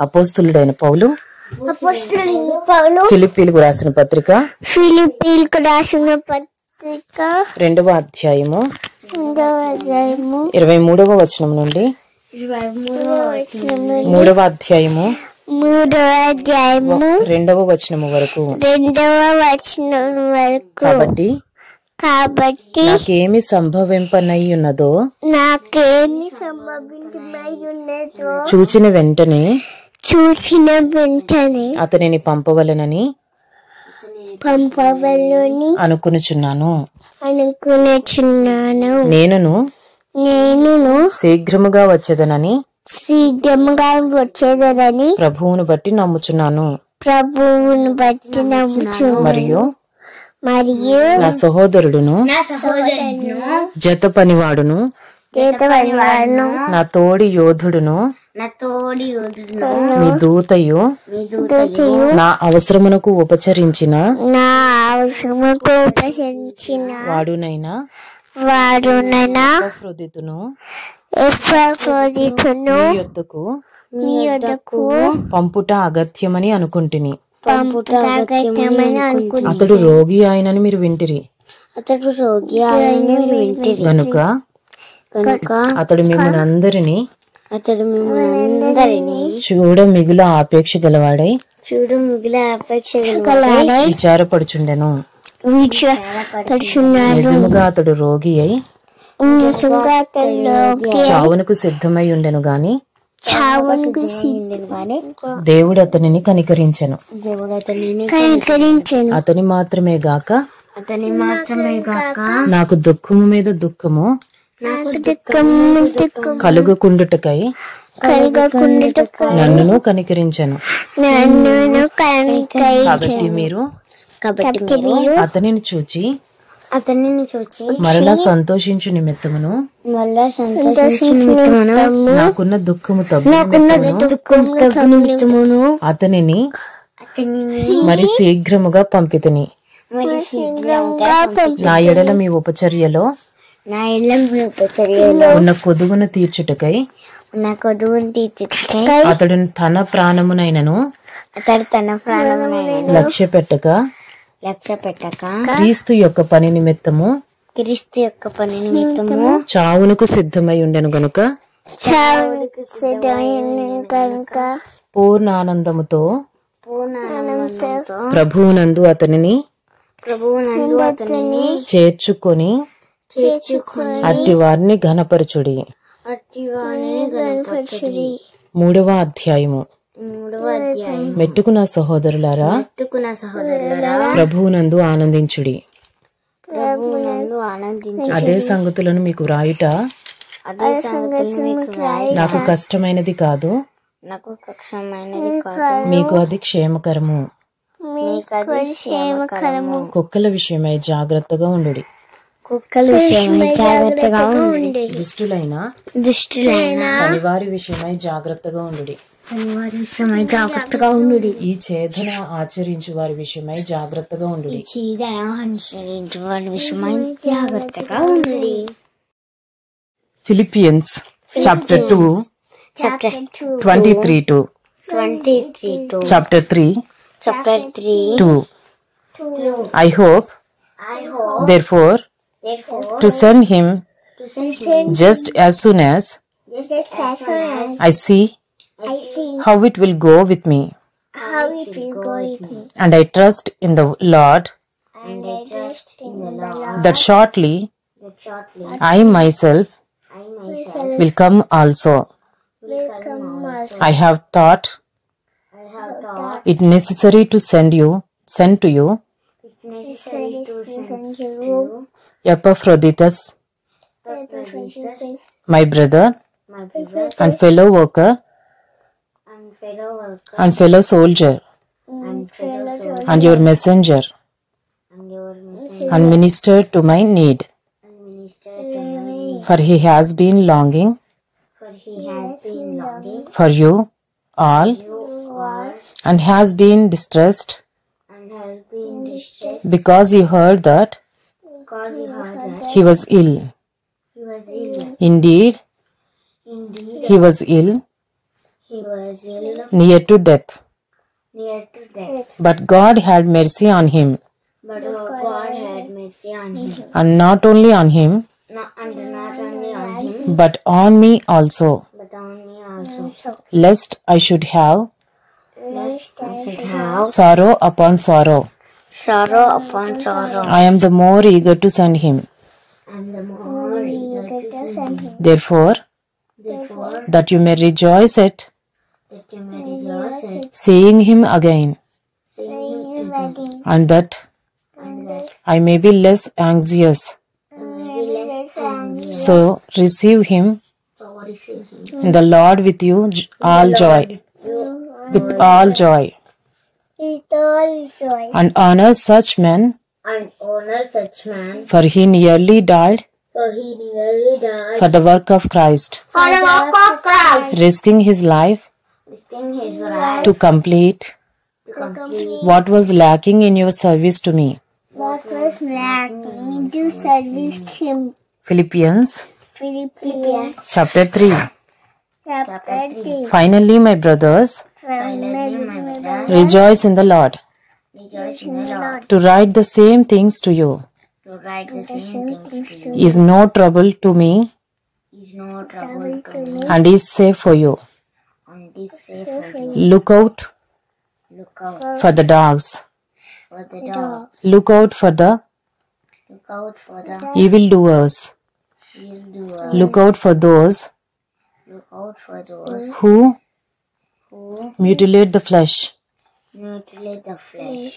అపోస్తులుడైన పౌలు ఫిలిప్పీలకు రాసిన పత్రిక 2వ అధ్యాయము 23వ వచనం నుండి 3వ అధ్యాయము 2వ వచనము వరకు. కాబట్టి నాకేమి సంభవింపనయ్యున్నదో చూచిన వెంటనే అతనిని పంపవలనని అనుకునుచున్నాను. నేనును శీఘ్రముగా వచ్చేదనని ప్రభువును బట్టి నమ్ముచున్నాను. మరియు నా సహోదరుడును జత పనివాడును నా తోడి యోధుడును మీ దూతయు నా అవసరమునకు ఉపచరించిన వాడునైనా మీ యొద్దకు పంపుట అగత్యమని అనుకుంటుని. అతడు రోగి ఆయనని మీరు వింటిరి గనుక అతడు మిమ్మల్ని అందరినీ చూడ మిగుల ఆపేక్ష గలవాడై విచారపడుచుండెను. నిజముగా అతడు రోగి అయి చావునకు సిద్ధమై ఉండెను గాని దేవుడు అతనిని కనికరించెను. అతని మాత్రమే గాక నాకు దుఃఖము మీద దుఃఖము కలుగకుండుటకై నన్ను కనికరించెను. కాబట్టి మీరు అతనిని చూచి మరలా సంతోషించు నిమిత్తమును నాకున్న దుఃఖము తగ్గును అతనిని మరి శీఘ్రముగా పంపితిని. నా ఎడల మీ ఉపచర్యలో ఉన్న కొదువును తీర్చుటకై అతడు తన ప్రాణమునైనను లక్ష్య పెట్టక క్రీస్తు యొక్క పని నిమిత్తము చావునకు సిద్ధమై ఉండెను గనుక పూర్ణానందముతో ప్రభువునందు అతనిని చేర్చుకొని అట్టి వారిని ఘనపరచుడి. 3వ అధ్యాయము. మెట్టుకున్న సహోదరులారా ప్రభువునందు ఆనందించుడి. అదే సంగతులను మీకు వ్రాయుట నాకు కష్టమైనది కాదు, మీకు అది క్షేమకరము. కుక్కల విషయమై జాగ్రత్తగా ఉండుడి. దుష్టులైన పనివారి విషయమై జాగ్రత్తగా ఉండుడి. ఈ ఛేదన ఆచరించు వారి విషయమై జాగ్రత్తగా ఉండుడి. Philippians chapter 2 23 chapter 3 2. I hope therefore to send him just as soon as I see how it will go with me, and I trust in the Lord that shortly I myself will come also. I have thought it necessary to send to you Epaphroditus, my brother and fellow worker and fellow soldier and your messenger and minister to my need, for he has been longing for you all and has been distressed because you heard that he was ill. Indeed, he was ill He was ill, near to death. near to death. But God had mercy on him, But God had mercy on him, and not only on him, not only on him, but on me also, but on me also, lest I should have lest I should have sorrow upon sorrow. sorrow upon sorrow. I am the more eager to send him. And the more eager to send him. Therefore, that you may rejoice at That you may rejoice at seeing him again, seeing him again, and that I may be less anxious. So receive him So receive him. in the Lord with you all joy, with all joy, With all joy. and honor such men, And honor such man, for he nearly died for he nearly died for the work of Christ, for the work of Christ, risking his life risking his life to complete to complete what was lacking in your service to me. what was lacking to service him. Philippians Philippians chapter 3. chapter 3. Finally, my brothers, Finally, my brother, rejoice in the Lord. rejoice in the Lord. To write the same things to you To write the same things to you is no trouble to me is no trouble to me, and is safe for you. and is safe for you. Look out Look out for the dogs. for the dogs. Look out for the Look out for the evildoers. evildoers. Look out for those Look out for those who who mutilate the flesh. mutilate the flesh.